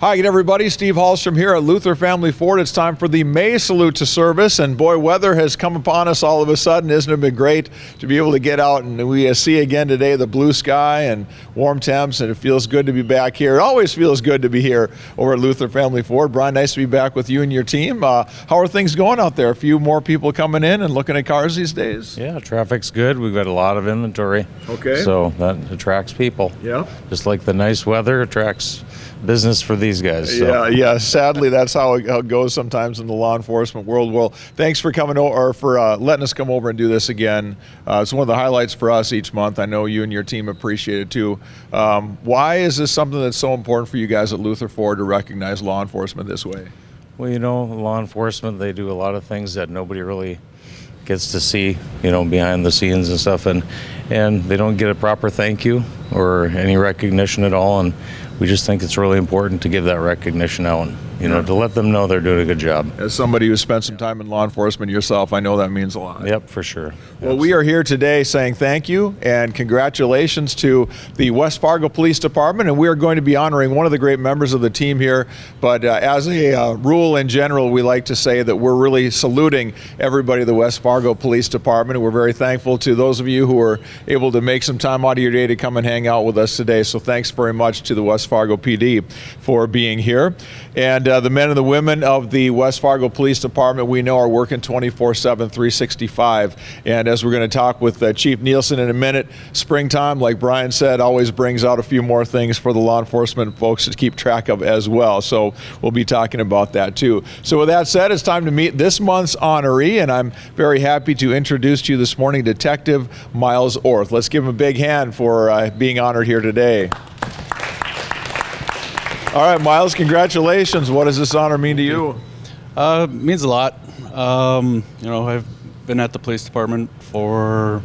Hi again, everybody. Steve Hallstrom here at Luther Family Ford. It's time for the May Salute to Service, and boy, weather has come upon us all of a sudden. Isn't it been great to be able to get out and we see again today the blue sky and warm temps, and it feels good to be back here. It always feels good to be here over at Luther Family Ford. Brian, nice to be back with you and your team. How are things going out there? A few more people coming in and looking at cars these days? Yeah, traffic's good. We've got a lot of inventory. Okay. So that attracts people. Yeah. Just like the nice weather attracts business for these guys. So. Yeah. Sadly, that's how it goes sometimes in the law enforcement world. Well, thanks for coming over, or for letting us come over and do this again. It's one of the highlights for us each month. I know you and your team appreciate it too. Why is this something that's so important for you guys at Luther Ford to recognize law enforcement this way? Well, you know, law enforcement, they do a lot of things that nobody really gets to see, you know, behind the scenes and stuff, and they don't get a proper thank you or any recognition at all, and we just think it's really important to give that recognition out, you know, to let them know they're doing a good job. As somebody who spent some time in law enforcement yourself, I know that means a lot. Yep, for sure. Well, we are here today saying thank you and congratulations to the West Fargo Police Department, and we are going to be honoring one of the great members of the team here. But as a rule in general, we like to say that we're really saluting everybody at the West Fargo Police Department, and we're very thankful to those of you who are able to make some time out of your day to come and hang out with us today. So thanks very much to the West Fargo PD for being here. And the men and the women of the West Fargo Police Department, we know, are working 24/7, 365. And as we're going to talk with Chief Nielsen in a minute, springtime, like Brian said, always brings out a few more things for the law enforcement folks to keep track of as well. So we'll be talking about that too. So with that said, it's time to meet this month's honoree, and I'm very happy to introduce to you this morning Detective Miles Orth. Let's give him a big hand for being honored here today. All right, Miles, congratulations. What does this honor mean to you? It means a lot. You know, I've been at the police department for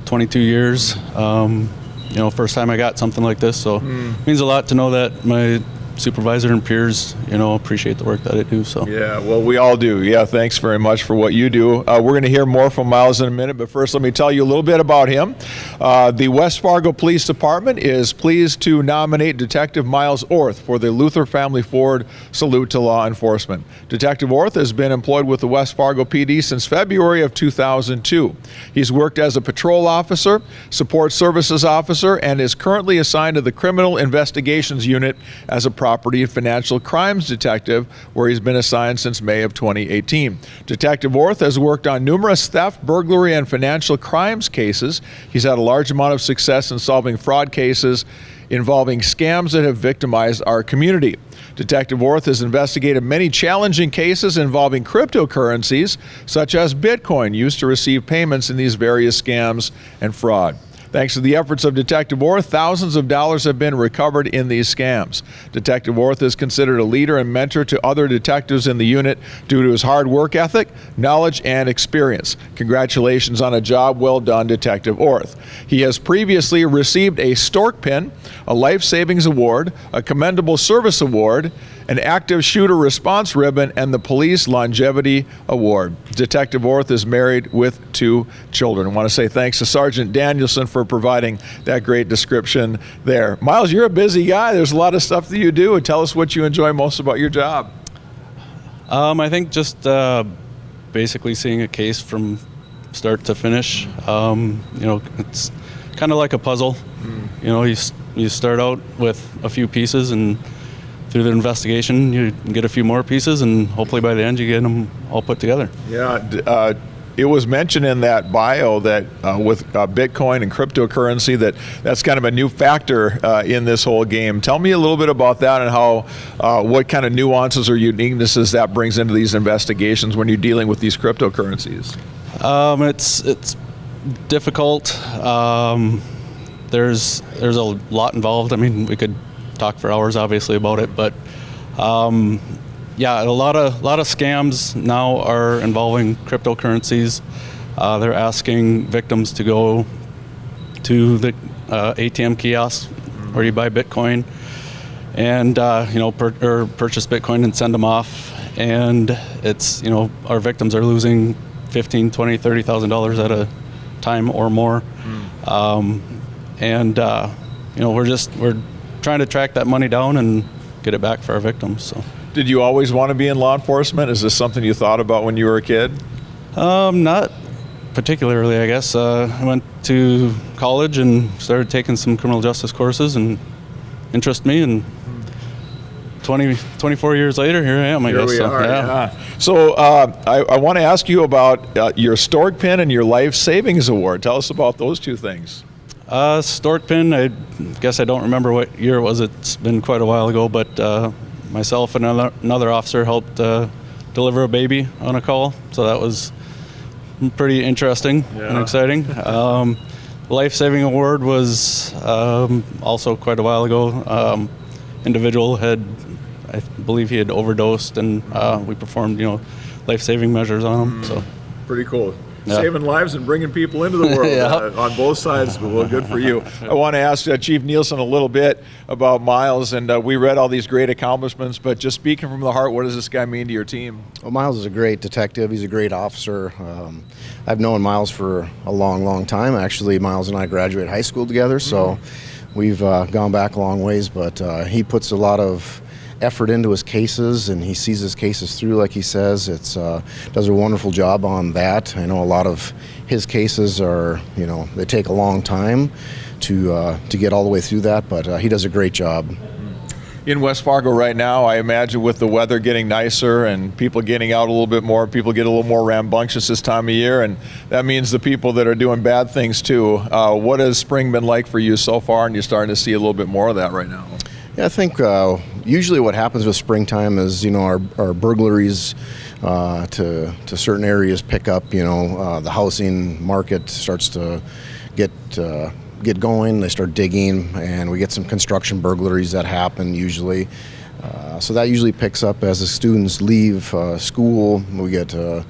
22 years. You know, first time I got something like this, so it means a lot to know that my supervisor and peers, you know, appreciate the work that I do. So yeah, well, we all do. Yeah, thanks very much for what you do. We're going to hear more from Miles in a minute, but first let me tell you a little bit about him. The West Fargo Police Department is pleased to nominate Detective Miles Orth for the Luther Family Ford Salute to Law Enforcement. Detective Orth has been employed with the West Fargo PD since February of 2002. He's worked as a patrol officer, support services officer, and is currently assigned to the Criminal Investigations Unit as a property and financial crimes detective, where he's been assigned since May of 2018. Detective Orth has worked on numerous theft, burglary, and financial crimes cases. He's had a large amount of success in solving fraud cases involving scams that have victimized our community. Detective Orth has investigated many challenging cases involving cryptocurrencies, such as Bitcoin, used to receive payments in these various scams and fraud. Thanks to the efforts of Detective Orth, thousands of dollars have been recovered in these scams. Detective Orth is considered a leader and mentor to other detectives in the unit due to his hard work ethic, knowledge, and experience. Congratulations on a job well done, Detective Orth. He has previously received a Stork Pin, a Life Savings Award, a Commendable Service Award, an Active Shooter Response Ribbon, and the Police Longevity Award. Detective Orth is married with 2 children. I want to say thanks to Sergeant Danielson for providing that great description there. Miles, you're a busy guy. There's a lot of stuff that you do. Tell us what you enjoy most about your job. I think just basically seeing a case from start to finish. You know, it's kind of like a puzzle. You know, you start out with a few pieces, and through the investigation, you get a few more pieces, and hopefully by the end you get them all put together. Yeah, it was mentioned in that bio that with Bitcoin and cryptocurrency, that's kind of a new factor in this whole game. Tell me a little bit about that and how, what kind of nuances or uniquenesses that brings into these investigations when you're dealing with these cryptocurrencies. It's difficult. There's a lot involved. I mean, we could talk for hours obviously about it, but yeah, a lot of scams now are involving cryptocurrencies. They're asking victims to go to the ATM kiosk where you buy Bitcoin and you know, purchase Bitcoin and send them off, and it's, you know, our victims are losing $15,000, $20,000, $30,000 at a time or more. And you know, we're trying to track that money down and get it back for our victims. So. Did you always want to be in law enforcement? Is this something you thought about when you were a kid? Not particularly, I guess. I went to college and started taking some criminal justice courses and interested me, and 24 years later, here I am, I guess. We so, are, yeah. So I want to ask you about your Stork Pin and your Life Savings Award. Tell us about those two things. Stork Pin, I guess I don't remember what year it was. It's been quite a while ago, but myself and another officer helped deliver a baby on a call, so that was pretty interesting and exciting. Life Saving Award was also quite a while ago. Individual had, I believe he had overdosed, and we performed, life-saving measures on him. So pretty cool. Yeah. Saving lives and bringing people into the world on both sides. Well, good for you. I want to ask Chief Nielsen a little bit about Miles, and we read all these great accomplishments, but just speaking from the heart, what does this guy mean to your team? Well, Miles is a great detective. He's a great officer. I've known Miles for a long, long time. Actually, Miles and I graduated high school together, so we've gone back a long ways, but he puts a lot of effort into his cases, and he sees his cases through, like he says. It's does a wonderful job on that. I know a lot of his cases are, they take a long time to get all the way through that, but he does a great job. In West Fargo right now, I imagine with the weather getting nicer and people getting out a little bit more, people get a little more rambunctious this time of year, and that means the people that are doing bad things too. What has spring been like for you so far, and you're starting to see a little bit more of that right now? Yeah, I think usually what happens with springtime is, our burglaries to certain areas pick up. The housing market starts to get going. They start digging, and we get some construction burglaries that happen usually. So that usually picks up as the students leave school. We get a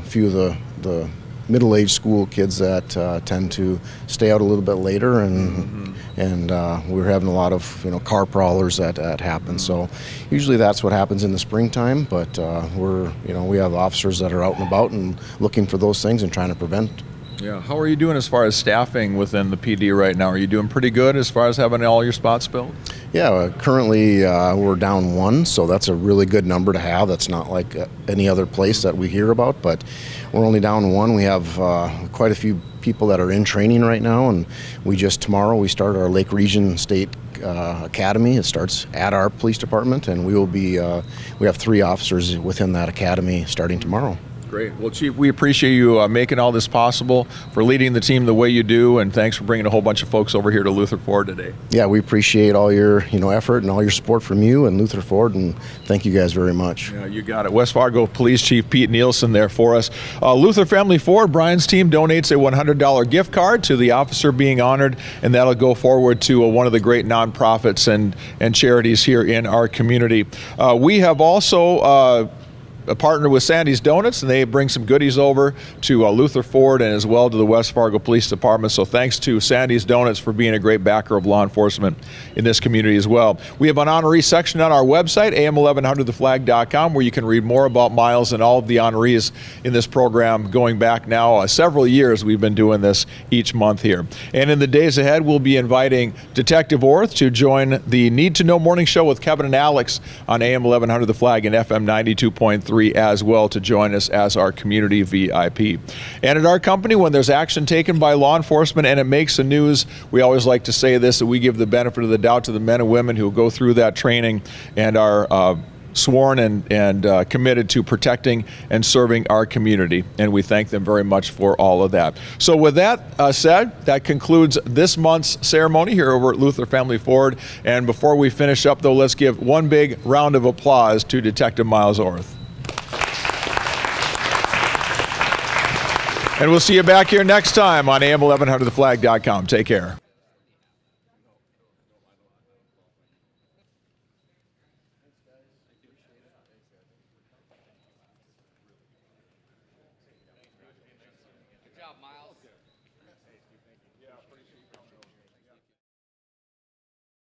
few of the middle-aged school kids that tend to stay out a little bit later, and we're having a lot of car prowlers that happen. So usually that's what happens in the springtime, but we have officers that are out and about and looking for those things and trying to prevent. Yeah. How are you doing as far as staffing within the PD right now? Are you doing pretty good as far as having all your spots filled? Yeah, currently we're down one, so that's a really good number to have. That's not like any other place that we hear about, but we're only down one. We have quite a few people that are in training right now, and tomorrow we start our Lake Region State Academy. It starts at our police department, and we have 3 officers within that academy starting tomorrow. Great. Well, Chief, we appreciate you making all this possible, for leading the team the way you do, and thanks for bringing a whole bunch of folks over here to Luther Ford today. Yeah, we appreciate all your effort and all your support from you and Luther Ford, and thank you guys very much. Yeah, you got it. West Fargo Police Chief Pete Nielsen there for us. Luther Family Ford, Brian's team donates a $100 gift card to the officer being honored, and that'll go forward to one of the great nonprofits and charities here in our community. We have also a partner with Sandy's Donuts, and they bring some goodies over to Luther Ford and as well to the West Fargo Police Department. So thanks to Sandy's Donuts for being a great backer of law enforcement in this community as well. We have an honoree section on our website, am1100theflag.com, where you can read more about Miles and all of the honorees in this program going back now several years. We've been doing this each month here. And in the days ahead, we'll be inviting Detective Orth to join the Need to Know Morning Show with Kevin and Alex on AM 1100 The Flag and FM 92.3 as well, to join us as our community VIP. And at our company, when there's action taken by law enforcement and it makes the news, we always like to say this, that we give the benefit of the doubt to the men and women who go through that training and are sworn and committed to protecting and serving our community, and we thank them very much for all of that. So with that said, that concludes this month's ceremony here over at Luther Family Ford. And before we finish up, though, let's give one big round of applause to Detective Miles Orth. And we'll see you back here next time on AM1100theflag.com. Take care.